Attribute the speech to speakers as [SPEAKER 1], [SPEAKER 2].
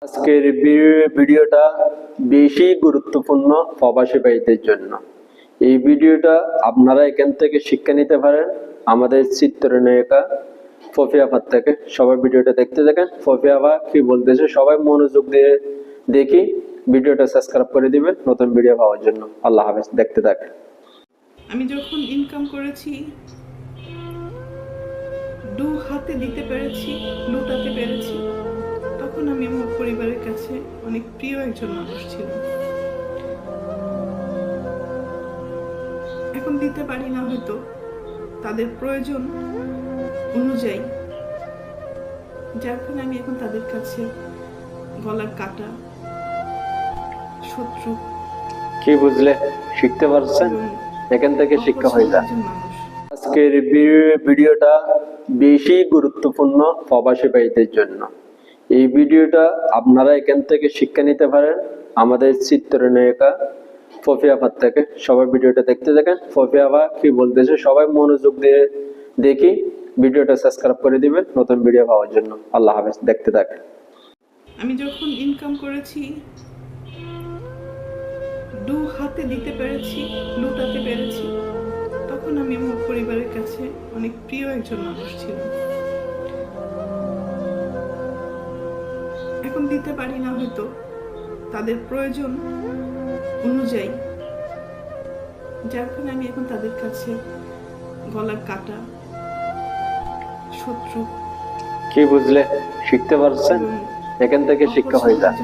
[SPEAKER 1] আজকের ভিডিওটা বেশি গুরুত্বপূর্ণ প্রবাসী ভাইদের জন্য। এই ভিডিওটা আপনারা এখান থেকে শিক্ষা নিতে পারেন আমাদের চিত্রনায়িকা ফফিয়া আপার থেকে। সবাই ভিডিওটা দেখতে থাকেন। ফফিয়া আপা কি বলতেছে সবাই মনোযোগ দিয়ে দেখি। ভিডিওটা সাবস্ক্রাইব করে দিবেন নতুন ভিডিও পাওয়ার জন্য। আল্লাহ হাফেজ, দেখতে থাকেন।
[SPEAKER 2] আমি যখন ইনকাম করেছি, দু হাতে দিতে পেরেছি, লুটাতে পেরেছি, তখন আমি আমার পরিবারের কাছে অনেক প্রিয় একজন মানুষ ছিলাম। এখন দিতে পারি না হয়তো তাদের প্রয়োজন অনুযায়ী, যার ফলে আমি এখন তাদের কাছে গলার কাটা, শত্রু।
[SPEAKER 1] কি বুঝলে? শিখতে পারছেন? এখান থেকে শিক্ষা হয়ে যায়। আজকের ভিডিওটা বেশি গুরুত্বপূর্ণ প্রবাসী ভাইদের জন্য। এই ভিডিওটা আপনারা এখান থেকে শিক্ষা নিতে পারেন আমাদের চিত্রনায়িকা ফফিয়া আপার থেকে। সবাই ভিডিওটা দেখতে থাকেন। ফফিয়া আপা কি বলতেছে সবাই মনোযোগ দিয়ে দেখি। ভিডিওটা সাবস্ক্রাইব করে দিবেন নতুন ভিডিও পাওয়ার জন্য। আল্লাহ হাফেজ, দেখতে থাকেন।
[SPEAKER 2] আমি যখন ইনকাম করেছি, দু হাতে দিতে পেরেছি, লুটাতে পেরেছি, তখন আমি আমার পরিবারের কাছে অনেক প্রিয় একজন মানুষ ছিলাম। এখন দিতে পারি না হয়তো তাদের প্রয়োজন অনুযায়ী, যার ফলে আমি এখন তাদের কাছে গলার কাটা, শত্রু।
[SPEAKER 1] কি বুঝলে? শিখতে পারছেন? এখান থেকে শিক্ষা হয়ে যায়।